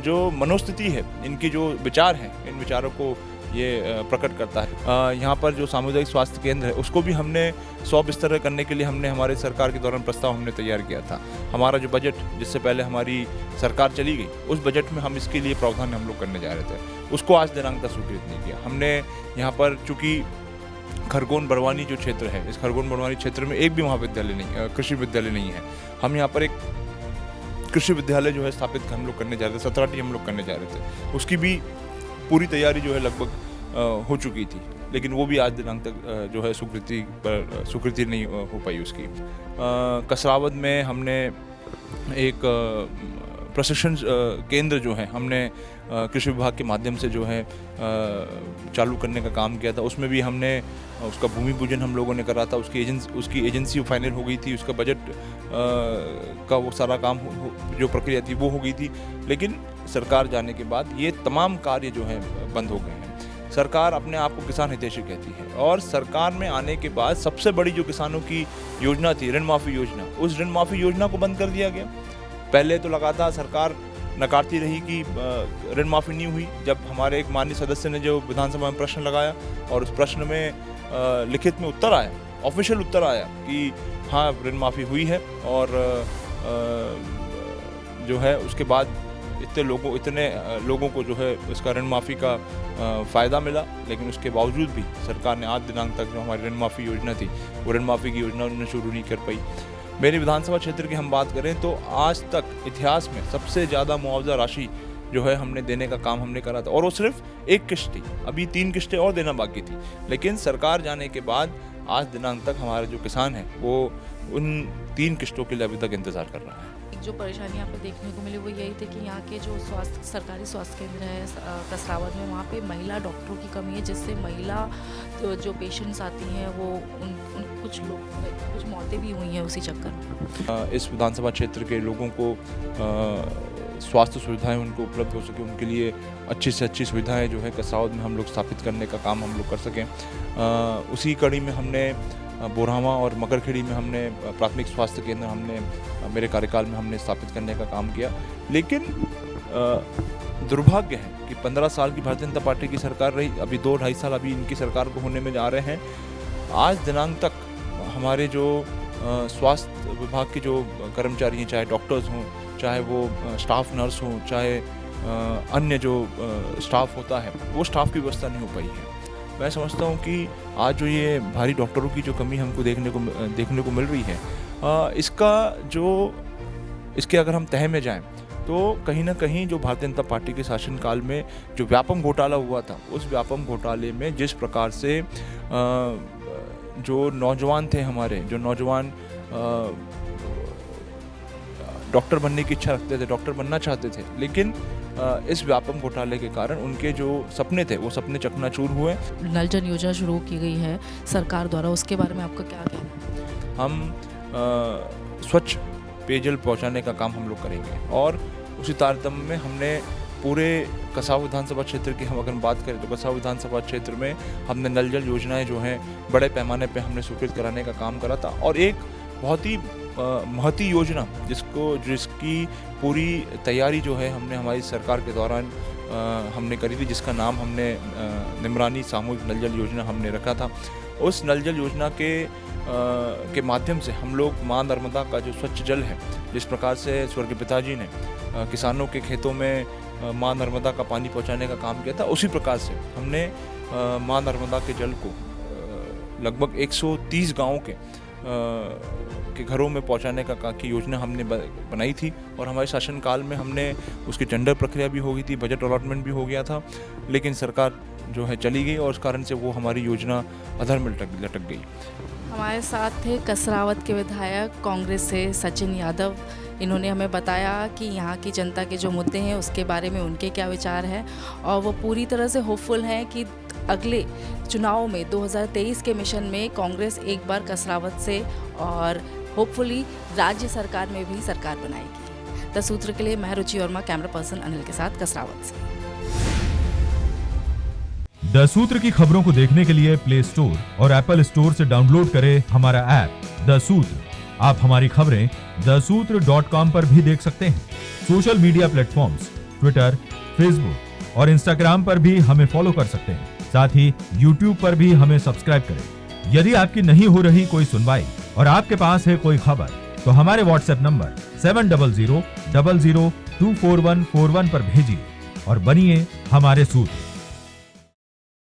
जो मनोस्थिति है, इनकी जो विचार हैं, इन विचारों को ये प्रकट करता है। यहाँ पर जो सामुदायिक स्वास्थ्य केंद्र है उसको भी हमने 100 बिस्तर करने के लिए हमने हमारे सरकार के दौरान प्रस्ताव हमने तैयार किया था। हमारा जो बजट जिससे पहले हमारी सरकार चली गई, उस बजट में हम इसके लिए प्रावधान हम लोग करने जा रहे थे, उसको आज दिनांक तक स्वीकृत नहीं किया हमने। यहाँ पर चूँकि खरगोन बड़वानी जो क्षेत्र है, इस खरगोन बड़वानी क्षेत्र में एक भी महाविद्यालय नहीं, कृषि विद्यालय नहीं है। हम यहाँ पर एक कृषि विद्यालय जो है स्थापित हम लोग करने जा रहे थे, 17टी हम लोग करने जा रहे थे। उसकी भी पूरी तैयारी जो है लगभग हो चुकी थी, लेकिन वो भी आज दिनांक तक जो है स्वीकृति नहीं हो पाई उसकी। कसरावद में हमने एक प्रशिक्षण केंद्र जो है हमने कृषि विभाग के माध्यम से जो है चालू करने का काम किया था। उसमें भी हमने उसका भूमि पूजन हम लोगों ने करा था, उसकी एजेंसी फाइनल हो गई थी, उसका बजट का वो सारा काम जो प्रक्रिया थी वो हो गई थी। लेकिन सरकार जाने के बाद ये तमाम कार्य जो हैं बंद हो गए हैं। सरकार अपने आप को किसान हितैषी कहती है, और सरकार में आने के बाद सबसे बड़ी जो किसानों की योजना थी, ऋण माफ़ी योजना, उस ऋण माफ़ी योजना को बंद कर दिया गया। पहले तो लगातार सरकार नकारती रही कि ऋण माफ़ी नहीं हुई। जब हमारे एक माननीय सदस्य ने जो विधानसभा में प्रश्न लगाया और उस प्रश्न में लिखित में उत्तर आया, ऑफिशियल उत्तर आया कि हाँ ऋण माफ़ी हुई है, और जो है उसके बाद इतने लोगों को जो है इसका ऋण माफ़ी का फ़ायदा मिला। लेकिन उसके बावजूद भी सरकार ने आज दिनांक तक जो हमारी ऋण माफ़ी योजना थी, वो ऋण माफ़ी की योजना उन्होंने शुरू नहीं कर पाई। मेरी विधानसभा क्षेत्र की हम बात करें तो आज तक इतिहास में सबसे ज़्यादा मुआवजा राशि जो है हमने देने का काम हमने करा था, और वो सिर्फ एक किश्त थी, अभी 3 किश्तें और देना बाकी थी। लेकिन सरकार जाने के बाद आज दिनांक तक हमारे जो किसान हैं वो उन 3 किश्तों के लिए अभी तक इंतज़ार कर रहा है। जो परेशानी यहाँ पर देखने को मिली वो यही थी कि यहाँ के जो सरकारी स्वास्थ्य केंद्र है कसरावद में, वहाँ पे महिला डॉक्टरों की कमी है, जिससे महिला जो पेशेंट्स आती हैं वो कुछ मौतें भी हुई हैं उसी चक्कर में। इस विधानसभा क्षेत्र के लोगों को स्वास्थ्य सुविधाएं उनको उपलब्ध हो सके, उनके लिए अच्छी से अच्छी सुविधाएं जो है कसरावद में हम लोग स्थापित करने का काम हम लोग कर सकें। उसी कड़ी में हमने बोरहावा और मकरखेड़ी में हमने प्राथमिक स्वास्थ्य केंद्र हमने मेरे कार्यकाल में हमने स्थापित करने का काम किया। लेकिन दुर्भाग्य है कि 15 साल की भारतीय जनता पार्टी की सरकार रही, अभी 2-2.5 साल अभी इनकी सरकार को होने में जा रहे हैं। आज दिनांक तक हमारे जो स्वास्थ्य विभाग के जो कर्मचारी हैं, चाहे डॉक्टर्स हों, चाहे वो स्टाफ नर्स हों, चाहे अन्य जो स्टाफ होता है, वो स्टाफ की व्यवस्था नहीं हो पाई है। मैं समझता हूँ कि आज जो ये भारी डॉक्टरों की जो कमी हमको देखने को मिल रही है, इसके अगर हम तह में जाएं तो कहीं ना कहीं जो भारतीय जनता पार्टी के शासनकाल में जो व्यापम घोटाला हुआ था, उस व्यापम घोटाले में जिस प्रकार से जो नौजवान थे हमारे, जो नौजवान डॉक्टर बनने की इच्छा रखते थे, डॉक्टर बनना चाहते थे, लेकिन इस व्यापम घोटाले के कारण उनके जो सपने थे वो सपने चकनाचूर हुए। नल जल योजना शुरू की गई है सरकार द्वारा, उसके बारे में आपका क्या कहना है? हम स्वच्छ पेयजल पहुंचाने का काम हम लोग करेंगे, और उसी तारतम्य में हमने पूरे कसरावद विधानसभा क्षेत्र की हम अगर बात करें तो कसरावद विधानसभा क्षेत्र में हमने नल जल योजनाएं जो हैं बड़े पैमाने पे हमने स्वीकृत कराने का काम करा था। और एक बहुत ही महती योजना जिसकी पूरी तैयारी जो है हमने हमारी सरकार के दौरान हमने करी थी, जिसका नाम हमने निमरानी सामूहिक नल जल योजना हमने रखा था। उस नल जल योजना के माध्यम से हम लोग माँ नर्मदा का जो स्वच्छ जल है, जिस प्रकार से स्वर्गीय पिताजी ने किसानों के खेतों में माँ नर्मदा का पानी पहुंचाने का काम किया था, उसी प्रकार से हमने माँ नर्मदा के जल को लगभग 130 गाँवों के घरों में पहुंचाने की योजना हमने बनाई थी। और हमारे शासनकाल में हमने उसकी टेंडर प्रक्रिया भी हो गई थी, बजट अलॉटमेंट भी हो गया था, लेकिन सरकार जो है चली गई और उस कारण से वो हमारी योजना अधर में लटक गई। हमारे साथ थे कसरावद के विधायक कांग्रेस से सचिन यादव। इन्होंने हमें बताया कि यहाँ की जनता के जो मुद्दे हैं उसके बारे में उनके क्या विचार हैं, और वो पूरी तरह से होपफुल हैं कि अगले चुनाव में 2023 के मिशन में कांग्रेस एक बार कसरावत से और होपफुली राज्य सरकार में भी सरकार बनाएगी। द सूत्र के लिए मैं रुचि वर्मा, कैमरा पर्सन अनिल के साथ कसरावत से। द सूत्र की खबरों को देखने के लिए प्ले स्टोर और एप्पल स्टोर से डाउनलोड करें हमारा ऐप द सूत्र। आप हमारी खबरें thesutra.com पर भी देख सकते हैं। Social media platforms Twitter, Facebook और इंस्टाग्राम पर भी हमें फॉलो कर सकते हैं। साथ ही यूट्यूब पर भी हमें सब्सक्राइब करें। यदि आपकी नहीं हो रही कोई सुनवाई और आपके पास है कोई खबर, तो हमारे व्हाट्सएप नंबर 700000244141 पर भेजिए और बनिए हमारे सूत्र।